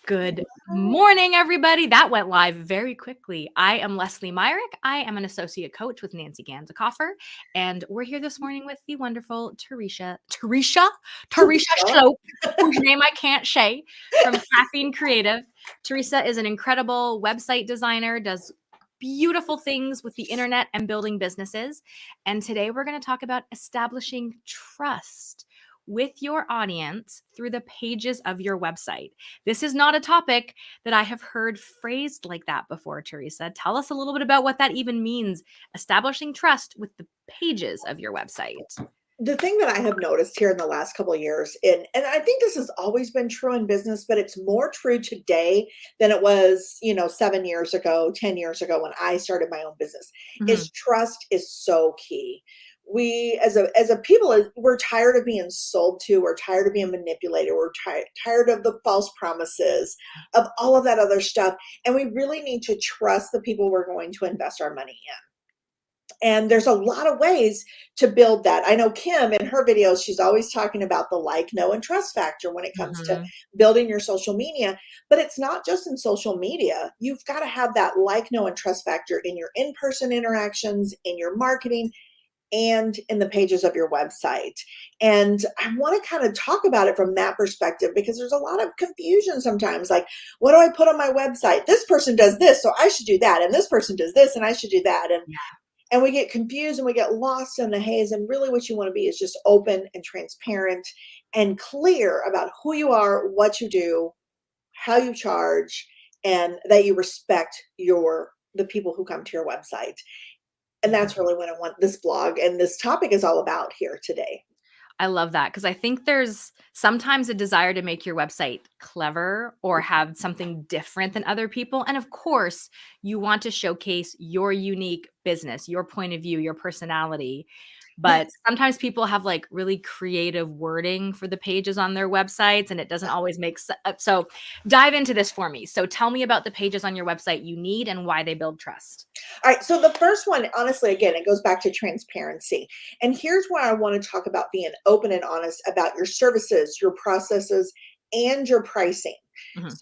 Good morning, everybody. That went live very quickly. I am Leslie Myrick. I am an associate coach with Nancy Ganzakoffer, and we're here this morning with the wonderful Teresa Schlope, whose name I can't say, from Caffeine Creative. Teresa is an incredible website designer, does beautiful things with the internet and building businesses. And today we're going to talk about establishing trust with your audience through the pages of your website. This is not a topic that I have heard phrased like that before, Teresa. Tell us a little bit about what that even means, establishing trust with the pages of your website. The thing that I have noticed here in the last couple of years, and I think this has always been true in business, but it's more true today than it was, 7 years ago, 10 years ago when I started my own business, is trust is so key. We as a people, we're tired of being sold to, we're tired of being manipulated, we're tired of the false promises, of all of that other stuff. And we really need to trust the people we're going to invest our money in. And there's a lot of ways to build that. I know Kim in her videos, she's always talking about the like, know, and trust factor when it comes to building your social media. But it's not just in social media. You've got to have that like, know, and trust factor in your in-person interactions, in your marketing, and in the pages of your website. And I want to kind of talk about it from that perspective, because there's a lot of confusion sometimes. Like, what do I put on my website? This person does this, so I should do that. And this person does this, and I should do that. And we get confused and we get lost in the haze. And really what you want to be is just open and transparent and clear about who you are, what you do, how you charge, and that you respect the people who come to your website. And that's really what I want this blog and this topic is all about here today. I love that, because I think there's sometimes a desire to make your website clever or have something different than other people. And of course, you want to showcase your unique business, your point of view, your personality. But sometimes people have like really creative wording for the pages on their websites, and it doesn't always make sense. So dive into this for me. So tell me about the pages on your website you need and why they build trust. All right. So the first one, honestly, again, it goes back to transparency. And here's where I want to talk about being open and honest about your services, your processes, and your pricing.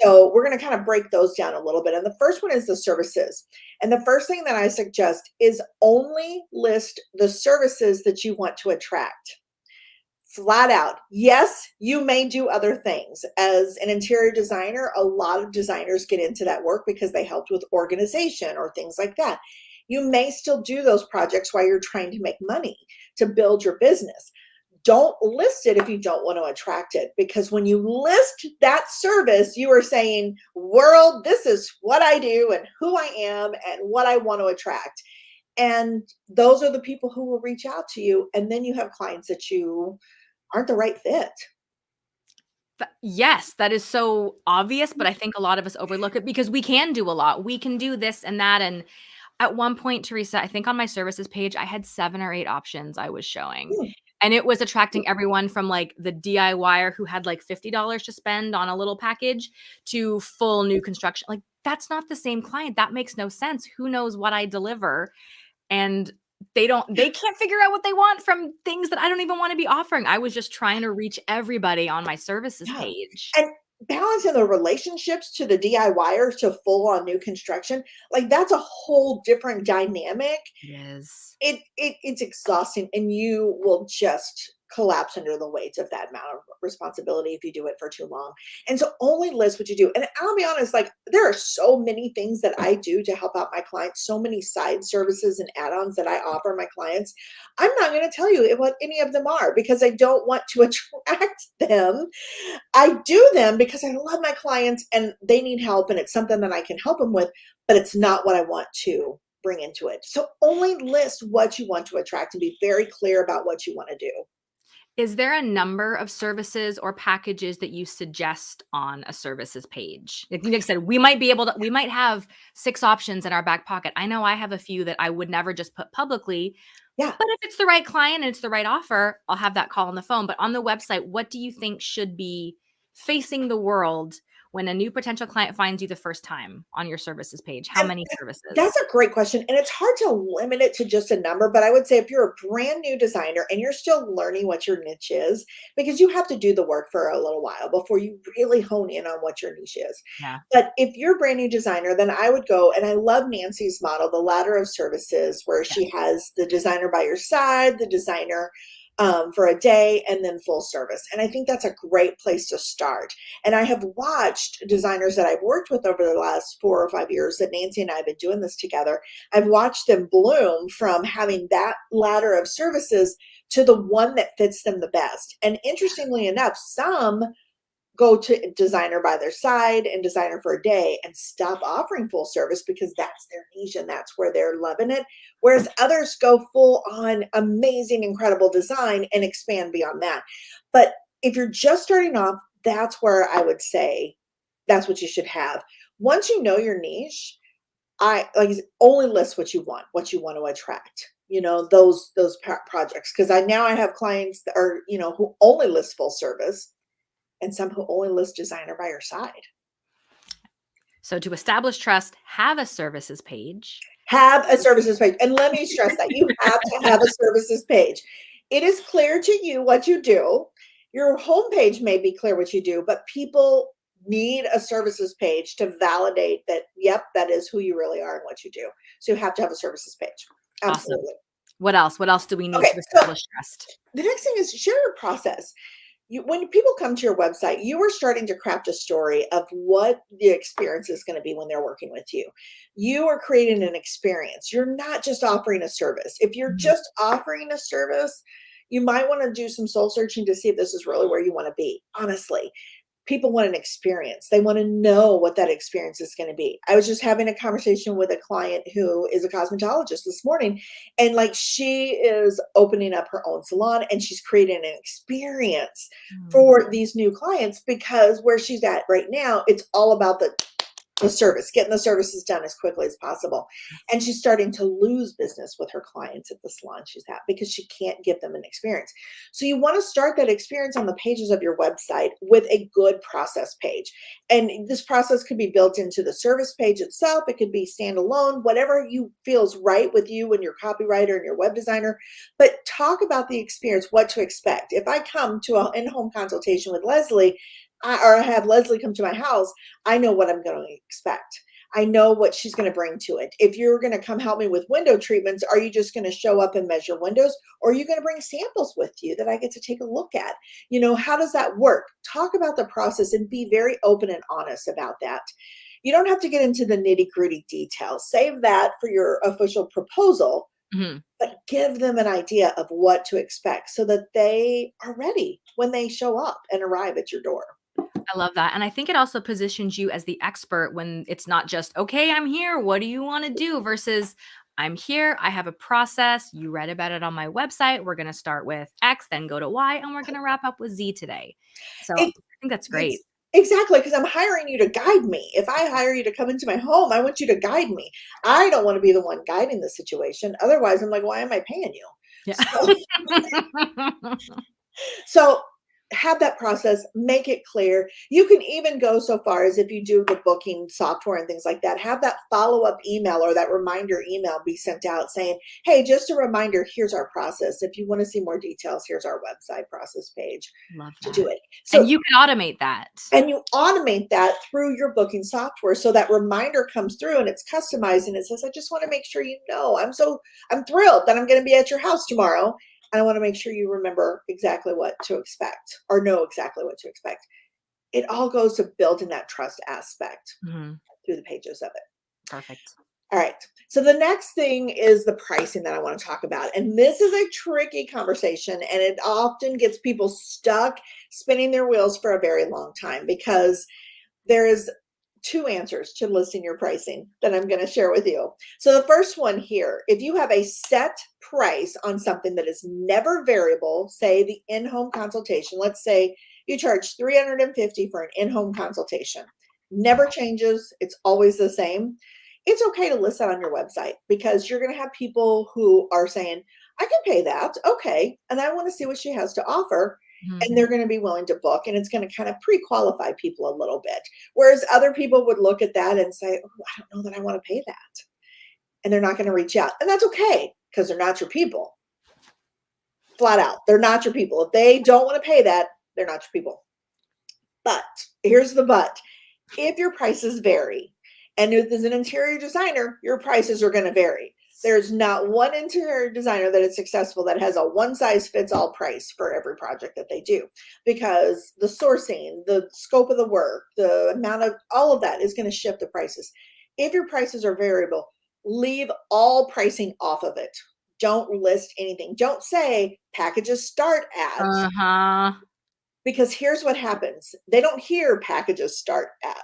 So we're going to kind of break those down a little bit. And the first one is the services. And the first thing that I suggest is only list the services that you want to attract. Flat out. Yes, you may do other things. As an interior designer, a lot of designers get into that work because they helped with organization or things like that. You may still do those projects while you're trying to make money to build your business. Don't list it if you don't want to attract it, because when you list that service, you are saying, world, this is what I do and who I am and what I want to attract. And those are the people who will reach out to you. And then you have clients that you aren't the right fit. Yes, that is so obvious, but I think a lot of us overlook it because we can do a lot. We can do this and that. And at one point, Teresa, I think on my services page, I had 7 or 8 options I was showing. And it was attracting everyone from like the DIYer who had like $50 to spend on a little package to full new construction. Like, that's not the same client. That makes no sense. Who knows what I deliver? And they can't figure out what they want from things that I don't even want to be offering. I was just trying to reach everybody on my services page. And balancing the relationships to the DIYers to full on new construction, like that's a whole different dynamic. Yes. It's exhausting, and you will just collapse under the weight of that amount of responsibility if you do it for too long. And so only list what you do. And I'll be honest, like there are so many things that I do to help out my clients, so many side services and add-ons that I offer my clients. I'm not going to tell you what any of them are because I don't want to attract them. I do them because I love my clients and they need help, and it's something that I can help them with, but it's not what I want to bring into it. So only list what you want to attract and be very clear about what you want to do. Is there a number of services or packages that you suggest on a services page? Like I said, we might have 6 options in our back pocket. I know I have a few that I would never just put publicly. Yeah. But if it's the right client and it's the right offer, I'll have that call on the phone. But on the website, what do you think should be facing the world when a new potential client finds you the first time on your services page, how And many that's services? a great question, and it's hard to limit it to just a number, but I would say if you're a brand new designer and you're still learning what your niche is, because you have to do the work for a little while before you really hone in on what your niche is. Yeah. But if you're a brand new designer, then I would go, and I love Nancy's model, the ladder of services, where she Yes. has the designer by your side, the designer for a day, and then full service. And I think that's a great place to start. And I have watched designers that I've worked with over the last 4 or 5 years that Nancy and I have been doing this together. I've watched them bloom from having that ladder of services to the one that fits them the best. And interestingly enough, some go to designer by their side and designer for a day and stop offering full service because that's their niche and that's where they're loving it. Whereas others go full on amazing, incredible design and expand beyond that. But if you're just starting off, that's where I would say that's what you should have. Once you know your niche, I like only list what you want to attract. You know, those projects, because I now I have clients that are, who only list full service and some who only list designer by your side. So to establish trust, have a services page. Have a services page. And let me stress that you have to have a services page. It is clear to you what you do. Your homepage may be clear what you do, but people need a services page to validate that, yep, that is who you really are and what you do. So you have to have a services page. Awesome. Absolutely. What else? What else do we need Okay. to So establish trust? the next thing is share your process. When people come to your website, you are starting to craft a story of what the experience is going to be when they're working with you. You are creating an experience. You're not just offering a service. If you're Mhm. just offering a service, you might want to do some soul searching to see if this is really where you want to be. Honestly, people want an experience. They want to know what that experience is going to be. I was just having a conversation with a client who is a cosmetologist this morning, and like she is opening up her own salon and she's creating an experience Mm. for these new clients because where she's at right now, it's all about the service, getting the services done as quickly as possible. And she's starting to lose business with her clients at the salon she's at because she can't give them an experience. So you want to start that experience on the pages of your website with a good process page. And this process could be built into the service page itself. It could be standalone, whatever you feels right with you and your copywriter and your web designer. But talk about the experience, what to expect. If I come to an in-home consultation with Leslie, or I have Leslie come to my house, I know what I'm going to expect. I know what she's going to bring to it. If you're going to come help me with window treatments, are you just going to show up and measure windows? Or are you going to bring samples with you that I get to take a look at? How does that work? Talk about the process and be very open and honest about that. You don't have to get into the nitty gritty details. Save that for your official proposal, Mhm. but give them an idea of what to expect so that they are ready when they show up and arrive at your door. I love that. And I think it also positions you as the expert when it's not just, okay, I'm here. What do you want to do? Versus, I'm here. I have a process. You read about it on my website. We're going to start with X, then go to Y, and we're going to wrap up with Z today. So I It, think that's great. it's exactly because I'm hiring you to guide me. If I hire you to come into my home, I want you to guide me. I don't want to be the one guiding the situation. Otherwise, I'm like, why am I paying you? Yeah. So, so have that process, make it clear. You can even go so far as if you do the booking software and things like that, have that follow-up email or that reminder email be sent out saying, hey, just a reminder, here's our process. If you want to see more details, here's our website process page Love to do that. it. And So you can automate that. and you automate that through your booking software so that reminder comes through and it's customized and it says, I just want to make sure I'm thrilled that I'm going to be at your house tomorrow. And I want to make sure you remember exactly what to expect or know exactly what to expect. It all goes to building that trust aspect Mhm. through the pages of it. Perfect. All right. So the next thing is the pricing that I want to talk about. And this is a tricky conversation and it often gets people stuck spinning their wheels for a very long time because there is two answers to listing your pricing that I'm going to share with you. So the first one here, if you have a set price on something that is never variable, say the in-home consultation, let's say you charge $350 for an in-home consultation, never changes, it's always the same. It's okay to list that on your website because you're going to have people who are saying, I can pay that. Okay. And I want to see what she has to offer. and they're going to be willing to book, and it's going to kind of pre-qualify people a little bit. Whereas other people would look at that and say, oh, I don't know that I want to pay that. And they're not going to reach out. And that's okay, because they're not your people. Flat out. They're not your people. If they don't want to pay that, they're not your people. But here's the but. If your prices vary, and if there's an interior designer, your prices are going to vary. There's not one interior designer that is successful that has a one size fits all price for every project that they do, because the sourcing, the scope of the work, the amount of all of that is going to shift the prices. If your prices are variable, leave all pricing off of it. Don't list anything. Don't say packages start at, because here's what happens. They don't hear packages start at.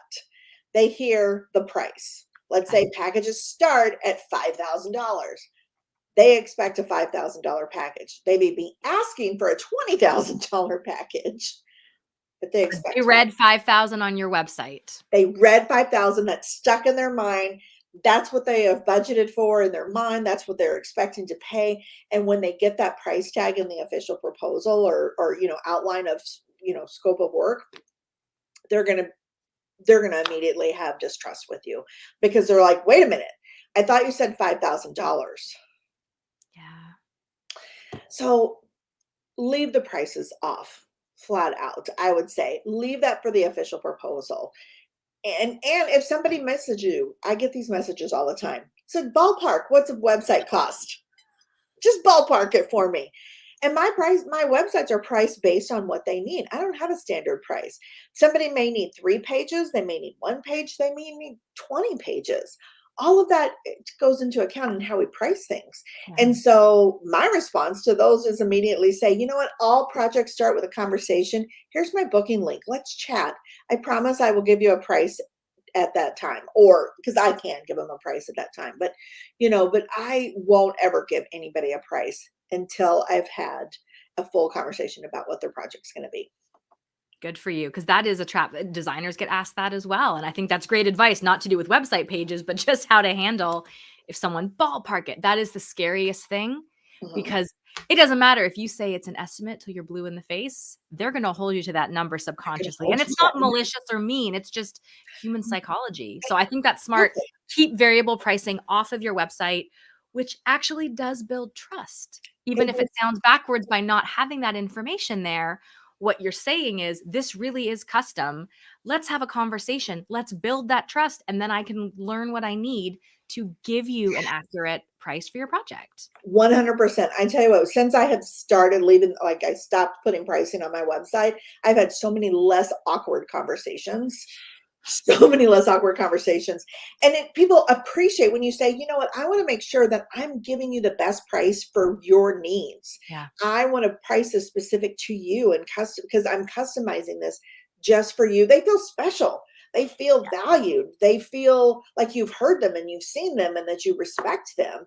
They hear the price. Let's say packages start at $5,000. They expect a $5,000 package. They may be asking for a $20,000 package, but they expect. They read 5,000 on your website. They read 5,000. That's stuck in their mind. That's what they have budgeted for in their mind. That's what they're expecting to pay. And when they get that price tag in the official proposal or outline of scope of work, they're going to immediately have distrust with you, because they're like, wait a minute, I thought you said $5,000. Yeah. So leave the prices off flat out. I would say leave that for the official proposal. And if somebody messages you, I get these messages all the time. So ballpark, what's a website cost? Just ballpark it for me. And my websites are priced based on what they need. I don't have a standard price. Somebody may need 3 pages. They may need 1 page. They may need 20 pages. All of that goes into account in how we price things. Yeah. And so my response to those is immediately say, you know what? All projects start with a conversation. Here's my booking link. Let's chat. I promise I will give you a price at that time, or because I can't give them a price at that time, but I won't ever give anybody a price until I've had a full conversation about what their project's going to be. Good for you, because that is a trap. Designers get asked that as well. And I think that's great advice, not to do with website pages, but just how to handle if someone ballpark it. That is the scariest thing, because it doesn't matter if you say it's an estimate till you're blue in the face. They're going to hold you to that number subconsciously. And it's not malicious or mean. It's just human psychology. So I think that's smart. Keep variable pricing off of your website, which actually does build trust. Even if it sounds backwards by not having that information there, what you're saying is, this really is custom. Let's have a conversation. Let's build that trust. And then I can learn what I need to give you an accurate price for your project. 100%. I tell you what, since I have started leaving, like I stopped putting pricing on my website, I've had so many less awkward conversations. And people appreciate when you say, you know what, I want to make sure that I'm giving you the best price for your needs. Yeah. I want to price this specific to you and custom, because I'm customizing this just for you. They feel special. They feel valued. They feel like you've heard them and you've seen them and that you respect them.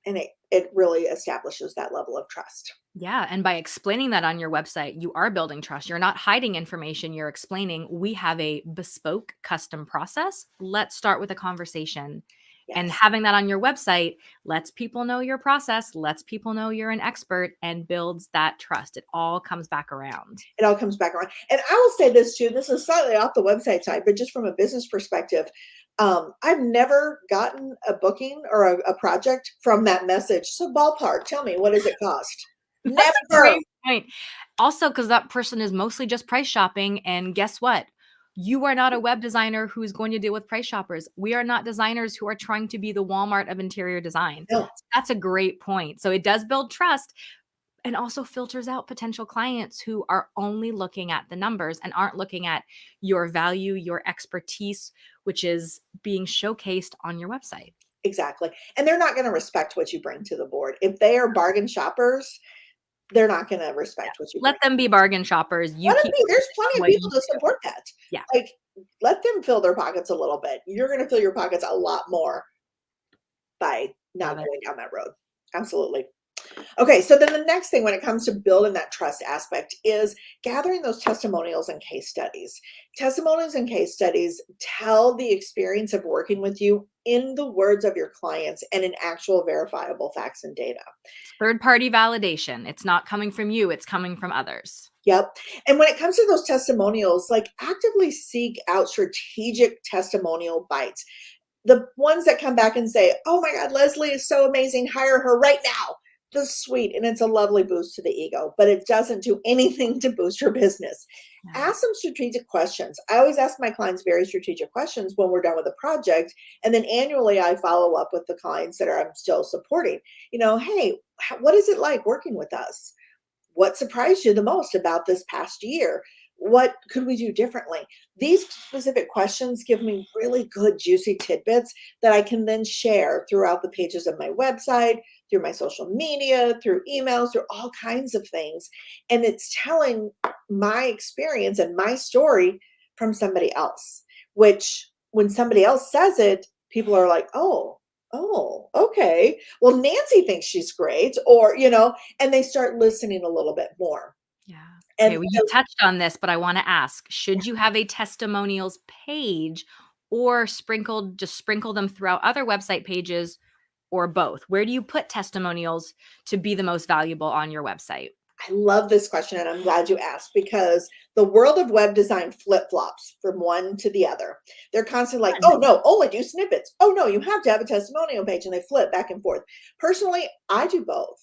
And it really establishes that level of trust. Yeah. And by explaining that on your website, you are building trust. You're not hiding information. You're explaining, we have a bespoke custom process. Let's start with a conversation. Yes. And having that on your website lets people know your process, lets people know you're an expert, and builds that trust. It all comes back around. It all comes back around. And I will say this too, this is slightly off the website side, but just from a business perspective, I've never gotten a booking or a project from that message. So ballpark, tell me, what does it cost? That's never. A great point. Also, because that person is mostly just price shopping. And guess what? You are not a web designer who's going to deal with price shoppers. We are not designers who are trying to be the Walmart of interior design. No. So that's a great point. So it does build trust, and also filters out potential clients who are only looking at the numbers and aren't looking at your value, your expertise, which is being showcased on your website. Exactly. And they're not going to respect what you bring to the board. If they are bargain shoppers, they're not going to respect what you let them be bargain shoppers. There's plenty of people to support that. Yeah. Like, let them fill their pockets a little bit. You're going to fill your pockets a lot more by not going down that road. Absolutely. Okay, so then the next thing when it comes to building that trust aspect is gathering those testimonials and case studies. Testimonials and case studies tell the experience of working with you in the words of your clients and in actual verifiable facts and data. Third party validation. It's not coming from you, it's coming from others. Yep. And when it comes to those testimonials, like actively seek out strategic testimonial bites. The ones that come back and say, "Oh my God, Leslie is so amazing. Hire her right now." This is sweet. And it's a lovely boost to the ego, but it doesn't do anything to boost your business. Yeah. Ask some strategic questions. I always ask my clients very strategic questions when we're done with a project. And then annually, I follow up with the clients that I'm still supporting. Hey, what is it like working with us? What surprised you the most about this past year? What could we do differently? These specific questions give me really good, juicy tidbits that I can then share throughout the pages of my website, through my social media, through emails, through all kinds of things. And it's telling my experience and my story from somebody else, which when somebody else says it, people are like, oh, okay. Well, Nancy thinks she's great, and they start listening a little bit more. Yeah. Okay, And well, you touched on this, but I wanna ask, should you have a testimonials page or sprinkle them throughout other website pages or both? Where do you put testimonials to be the most valuable on your website? I love this question, and I'm glad you asked because the world of web design flip flops from one to the other. They're constantly like, Fun. oh no, only do snippets. Oh no, you have to have a testimonial page, and they flip back and forth. Personally, I do both.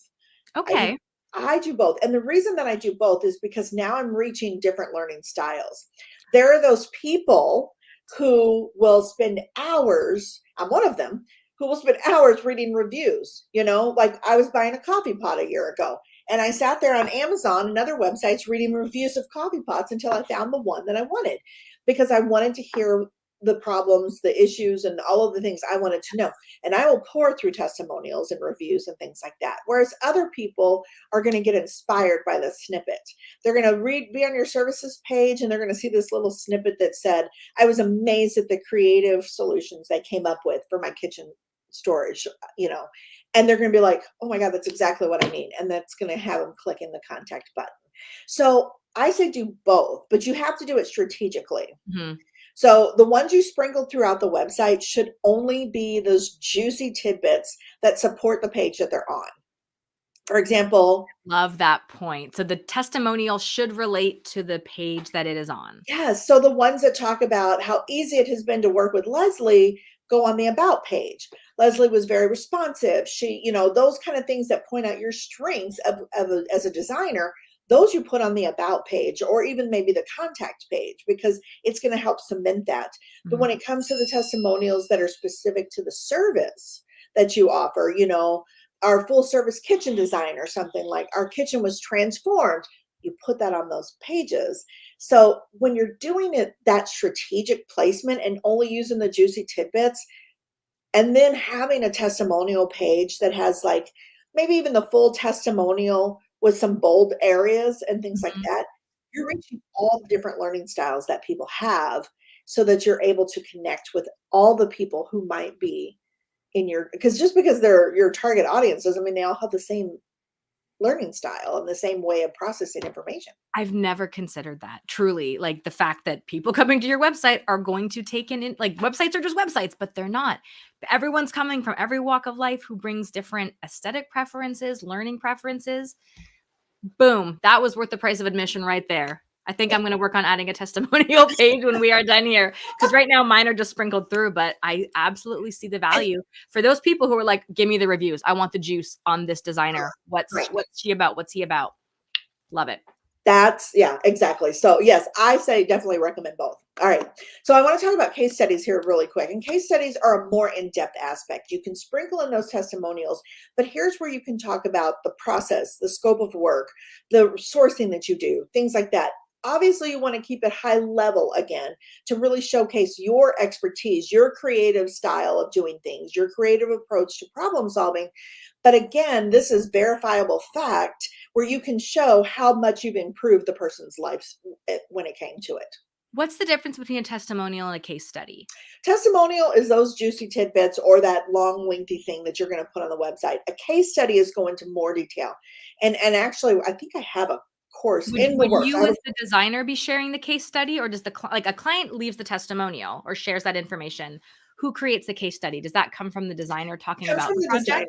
I do Okay. I do both. And the reason that I do both is because now I'm reaching different learning styles. There are those people who will spend hours, I'm one of them, who will spend hours reading reviews. Like I was buying a coffee pot a year ago and I sat there on Amazon and other websites reading reviews of coffee pots until I found the one that I wanted because I wanted to hear the problems, the issues, and all of the things I wanted to know. And I will pour through testimonials and reviews and things like that. Whereas other people are going to get inspired by the snippet. They're going to be on your services page and they're going to see this little snippet that said, I was amazed at the creative solutions they came up with for my kitchen storage, and they're going to be like, oh my God, that's exactly what I need. And that's going to have them click in the contact button. So I say do both, but you have to do it strategically. Mhm. So the ones you sprinkle throughout the website should only be those juicy tidbits that support the page that they're on. For example, Love that point. So the testimonial should relate to the page that it is on. yes, so the ones that talk about how easy it has been to work with Leslie go on the about page. Leslie was very responsive. She, those kind of things that point out your strengths as a designer, those you put on the about page or even maybe the contact page because it's going to help cement that. But Mhm. when it comes to the testimonials that are specific to the service that you offer, our full service kitchen design or something like our kitchen was transformed, you put that on those pages. So when you're doing it, that strategic placement and only using the juicy tidbits, and then having a testimonial page that has like maybe even the full testimonial with some bold areas and things like Mhm. that, you're reaching all the different learning styles that people have so that you're able to connect with all the people who might be in because just because they're your target audience doesn't mean they all have the same learning style and the same way of processing information. I've never considered that, truly, like, the fact that people coming to your website are going to take in like, websites are just websites, but they're not. Everyone's coming from every walk of life who brings different aesthetic preferences, learning preferences. Boom, that was worth the price of admission right there. I think I'm gonna work on adding a testimonial page when we are done here, because right now mine are just sprinkled through, but I absolutely see the And value for those people who are like, "Give me the reviews. I want the juice on this designer. What's right. what's she about? What's he about?" Love it. Yeah, exactly. So yes, I say definitely recommend both. All right. So I want to talk about case studies here really quick. And case studies are a more in-depth aspect. You can sprinkle in those testimonials, but here's where you can talk about the process, the scope of work, the sourcing that you do, things like that. Obviously, you want to keep it high level again to really showcase your expertise, your creative style of doing things, your creative approach to problem solving. But again, this is verifiable fact where you can show how much you've improved the person's life when it came to it. What's the difference between a testimonial and a case study? Testimonial is those juicy tidbits or that long, lengthy thing that you're going to put on the website. A case study is going into more detail. And actually, I think I have a course in the Would works. I you have as the designer be sharing the case study, or does like a client leaves the testimonial or shares that information? Who creates the case study? Does that come from the designer talking comes about from the the project? designer.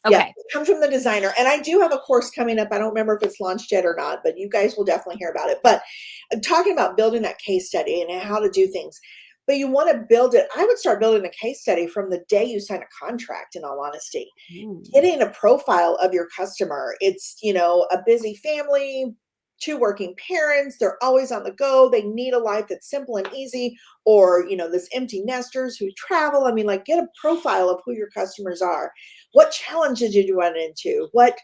Yeah, Okay. it comes from the designer. And I do have a course coming up. I don't remember if it's launched yet or not, but you guys will definitely hear about it. But talking about building that case study and how to do things. But you want to build it. I would start building a case study from the day you sign a contract, in all honesty. Ooh. Getting a profile of your customer. It's, a busy family, two working parents, they're always on the go. They need a life that's simple and easy, or, this empty nesters who travel. I mean, like, get a profile of who your customers are. What challenges did you run into? What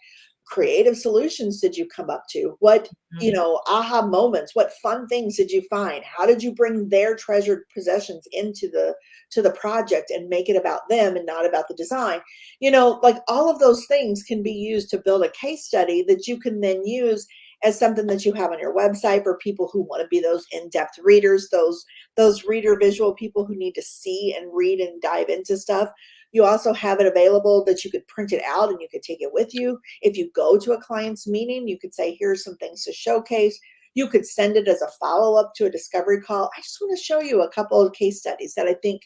creative solutions did you come up to? What, Mhm. aha moments, what fun things did you find? How did you bring their treasured possessions into the project and make it about them and not about the design? Like, all of those things can be used to build a case study that you can then use as something that you have on your website for people who want to be those in-depth readers, those reader visual people who need to see and read and dive into stuff. You also have it available that you could print it out and you could take it with you. If you go to a client's meeting, you could say, here's some things to showcase. You could send it as a follow-up to a discovery call. I just want to show you a couple of case studies that I think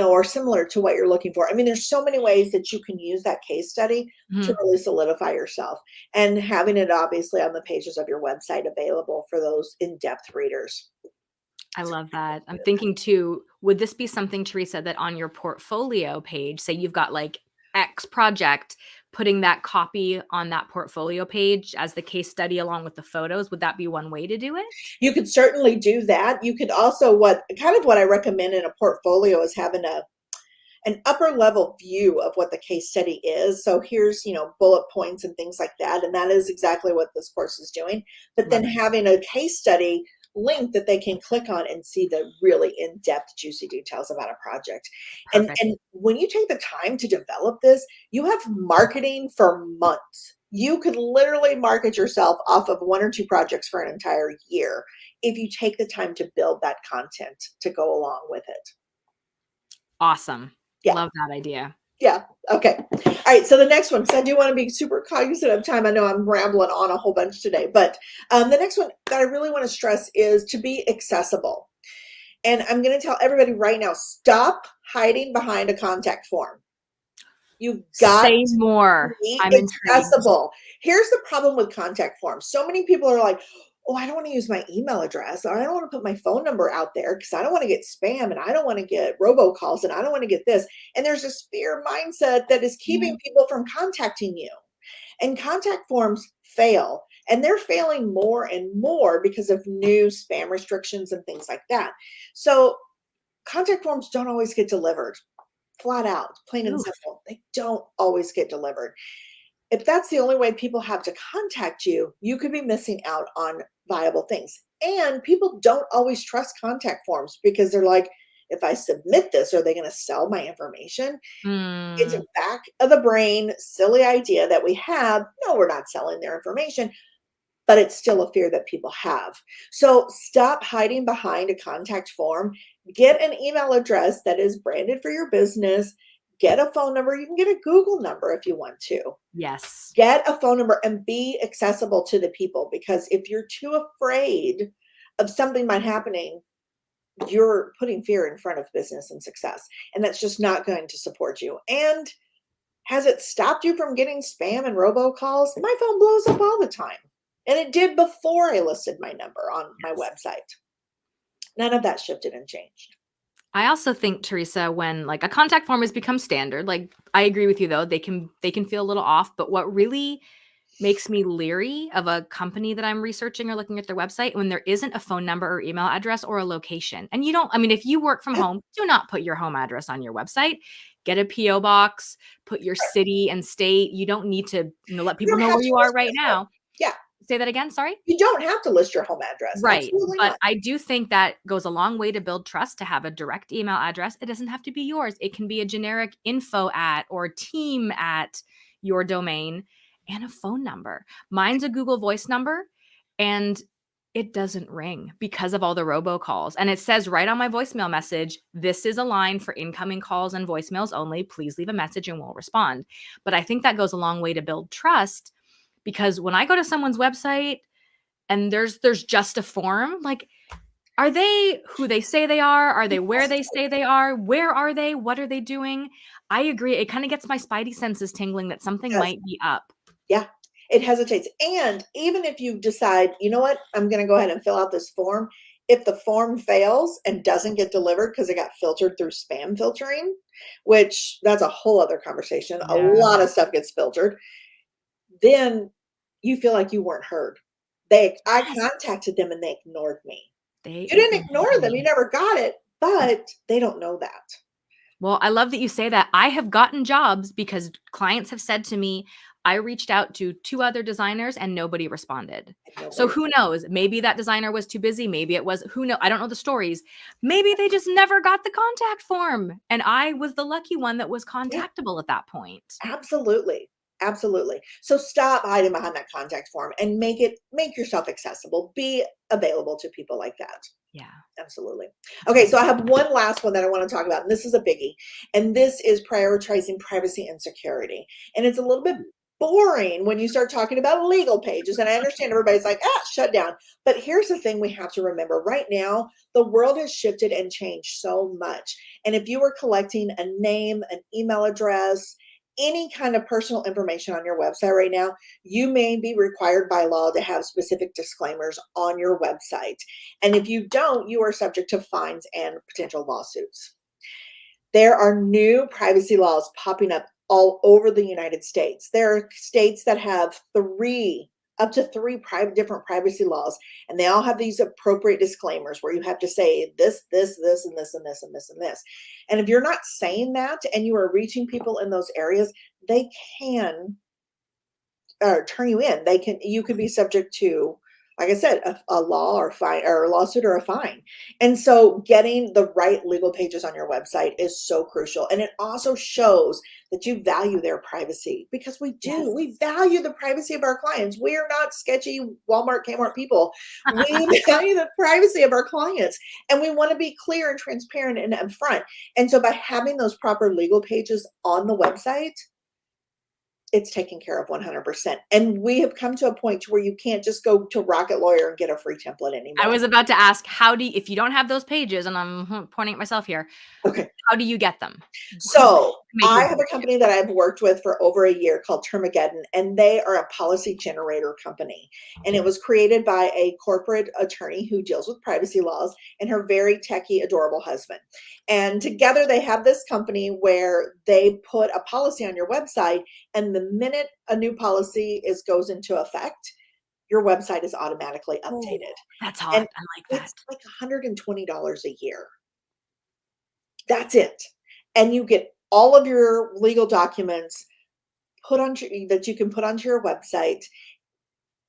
are similar to what you're looking for. I mean, there's so many ways that you can use that case study to Mhm. really solidify yourself, and having it obviously on the pages of your website available for those in-depth readers. I love that. I'm thinking too, would this be something, Teresa, that on your portfolio page, say you've got like X project, putting that copy on that portfolio page as the case study along with the photos, would that be one way to do it? You could certainly do that. You could also, what I recommend in a portfolio is having an upper level view of what the case study is. So here's, bullet points and things like that. And that is exactly what this course is doing. But then Love it. having a case study link that they can click on and see the really in-depth, juicy details about a project. And Perfect. and when you take the time to develop this, you have marketing for months. You could literally market yourself off of one or two projects for an entire year if you take the time to build that content to go along with it. Awesome. Yeah. Love that idea. Yeah. Okay. All right. So the next one, because I do want to be super cognizant of time. I know I'm rambling on a whole bunch today, but the next one that I really want to stress is to be accessible. And I'm going to tell everybody right now, stop hiding behind a contact form. You've got Say to more. be I'm intrigued. accessible. Here's the problem with contact forms. So many people are like, oh, I don't want to use my email address, or I don't want to put my phone number out there because I don't want to get spam and I don't want to get robocalls and I don't want to get this. And there's this fear mindset that is keeping Mhm. people from contacting you. And contact forms fail. And they're failing more and more because of new spam restrictions and things like that. So contact forms don't always get delivered, flat out, plain and Oof. simple. They don't always get delivered. If that's the only way people have to contact you, you could be missing out on viable things. And people don't always trust contact forms because they're like, if I submit this, are they going to sell my information? It's a Mm, back of the brain, silly idea that we have. No, we're not selling their information, but it's still a fear that people have. So stop hiding behind a contact form. Get an email address that is branded for your business. Get a phone number. You can get a Google number if you want to. yes. Get a phone number and be accessible to the people, because if you're too afraid of something might happening, you're putting fear in front of business and success. And that's just not going to support you. And has it stopped you from getting spam and robocalls? My phone blows up all the time. And it did before I listed my number on my Yes. website. None of that shifted and changed. I also think, Teresa, when like a contact form has become standard, like I agree with you though, they can feel a little off, but what really makes me leery of a company that I'm researching or looking at their website when there isn't a phone number or email address or a location. And you don't, I mean, if you work from Yeah, home, do not put your home address on your website. Get a PO box, put your city and state. You don't need to, let you people don't know have where to you are list right your home. now. Yeah, Say that again, sorry? you don't have to list your home address. Right, Absolutely but not. I do think that goes a long way to build trust to have a direct email address. It doesn't have to be yours. It can be a generic info at or team at your domain and a phone number. Mine's a Google Voice number, and it doesn't ring because of all the robocalls. And it says right on my voicemail message, this is a line for incoming calls and voicemails only. Please leave a message and we'll respond. But I think that goes a long way to build trust, because when I go to someone's website and there's just a form, like, are they who they say they are? Are they where they say they are? Where are they? What are they doing? I agree. It kind of gets my spidey senses tingling that something Yes. might be up. Yeah, it hesitates. And even if you decide, you know what, I'm going to go ahead and fill out this form, if the form fails and doesn't get delivered because it got filtered through spam filtering, which that's a whole other conversation, a Yeah. lot of stuff gets filtered, then you feel like you weren't heard. I Yes. contacted them and they ignored me. They You didn't ignored ignore them, you me. never got it, but they don't know that. Well, I love that you say that. I have gotten jobs because clients have said to me, I reached out to 2 other designers and nobody responded. And nobody So who knows? Maybe that designer was too busy. Maybe it was, who know? I don't know the stories. Maybe they just never got the contact form. And I was the lucky one that was yeah. contactable at that point. Absolutely. Absolutely. So stop hiding behind that contact form and make yourself accessible. Be available to people like that. Yeah. Absolutely. That's Okay, well so I said. have one last one that I want to talk about, and this is a biggie. And this is prioritizing privacy and security. And it's a little bit boring when you start talking about legal pages. And I understand everybody's like, shut down. But here's the thing we have to remember right now, the world has shifted and changed so much. And if you were collecting a name, an email address, any kind of personal information on your website right now, you may be required by law to have specific disclaimers on your website. And if you don't, you are subject to fines and potential lawsuits. There are new privacy laws popping up all over the United States. There are states that have up to three different privacy laws, and they all have these appropriate disclaimers where you have to say this, this, and this, and this, and this, and this. And if you're not saying that and you are reaching people in those areas, they can turn you in. You could be subject to, like I said, a law or fine or a lawsuit or a fine. And so getting the right legal pages on your website is so crucial. And it also shows that you value their privacy, because we do. Yes. We value the privacy of our clients. We are not sketchy Walmart, Kmart people. We value the privacy of our clients, and we want to be clear and transparent and upfront. And so by having those proper legal pages on the website, it's taken care of 100%. And we have come to a point to where you can't just go to Rocket Lawyer and get a free template I anymore. was about to ask, if you don't have those pages, and I'm pointing at myself here, Okay. how do you get them? So Make I your have a company that I've worked with for over a year called Termageddon, and they are a policy generator company. And it was created by a corporate attorney who deals with privacy laws and her very techie, adorable husband. And together they have this company where they put a policy on your website, and the minute a new policy goes into effect, your website is automatically Oh, updated. that's And hot. I like that. it's like $120 a year. That's it. And you get all of your legal documents that you can put onto your website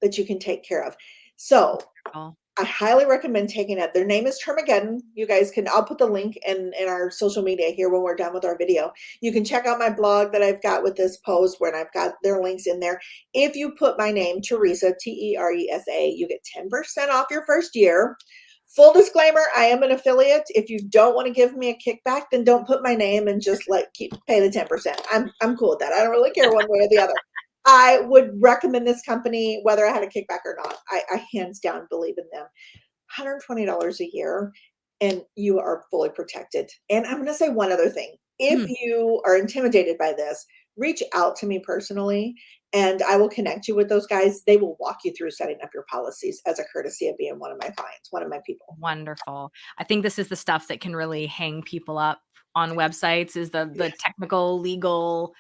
that you can take care of. So Wonderful. I highly recommend taking it. Their name is Termageddon. You guys I'll put the link in our social media here when we're done with our video. You can check out my blog that I've got with this post, where I've got their links in there. If you put my name, Teresa, Teresa, you get 10% off your first year. Full disclaimer, I am an affiliate. If you don't want to give me a kickback, then don't put my name and just pay the 10%. I'm cool with that. I don't really care one way or the other. I would recommend this company whether I had a kickback or not. I hands down believe in them. $120 a year, and you are fully protected. And I'm going to say one other thing. If Hmm. you are intimidated by this, reach out to me personally, and I will connect you with those guys. They will walk you through setting up your policies as a courtesy of being one of my clients, one of my people. Wonderful. I think this is the stuff that can really hang people up on websites, is the Yes. technical, legal,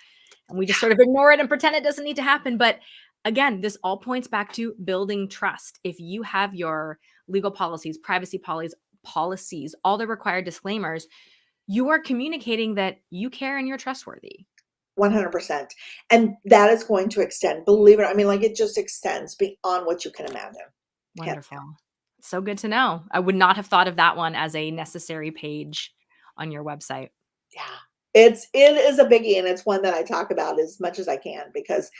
and we just sort of ignore it and pretend it doesn't need to happen. But again, this all points back to building trust. If you have your legal policies, privacy policies, all the required disclaimers, you are communicating that you care and you're trustworthy. 100%. And that is going to extend, believe it. I mean, like, it just extends beyond what you can imagine. Hands Wonderful. down. So good to know. I would not have thought of that one as a necessary page on your website. Yeah. It is a biggie, and it's one that I talk about as much as I can, because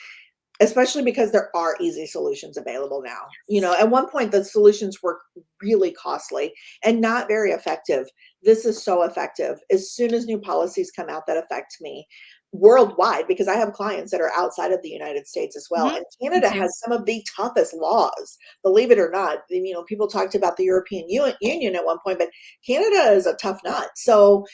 especially because there are easy solutions available now. At one point, the solutions were really costly and not very effective. This is so effective. As soon as new policies come out that affect me worldwide, because I have clients that are outside of the United States as well, Mhm. and Me Canada too. has some of the toughest laws, believe it or not. People talked about the European Union at one point, but Canada is a tough nut. So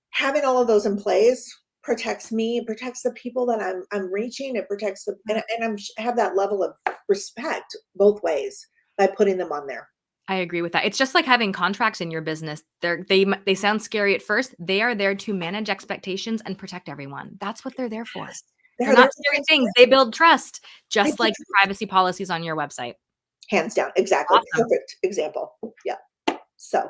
having all of those in place protects me, it protects the people that I'm reaching, it protects the and have that level of respect both ways by putting them on there. I agree with that. It's just like having contracts in your business. They sound scary at first. They are there to manage expectations and protect everyone. That's what they're there for. Yes. They're They're there not for scary things. They transparency. build trust, They just put like the privacy policies on your website. hands down. Exactly. Awesome. Perfect example. Yeah. So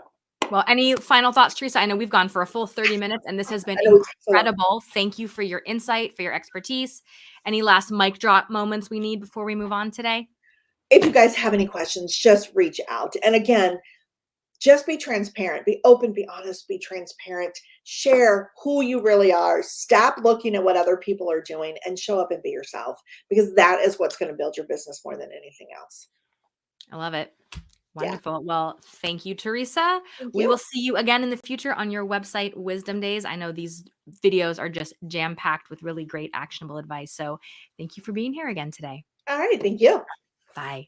Well, any final thoughts, Teresa? I know we've gone for a full 30 minutes and this has been I know we took so long. incredible. Thank you for your insight, for your expertise. Any last mic drop moments we need before we move on today? If you guys have any questions, just reach out. And again, just be transparent, be open, be honest, be transparent, share who you really are. Stop looking at what other people are doing and show up and be yourself, because that is what's going to build your business more than anything else. I love it. Yeah. Wonderful. Well, thank you, Teresa. Thank We you. will see you again in the future on your website, Wisdom Days. I know these videos are just jam packed with really great actionable advice. So thank you for being here again today. All right. Thank you. Bye.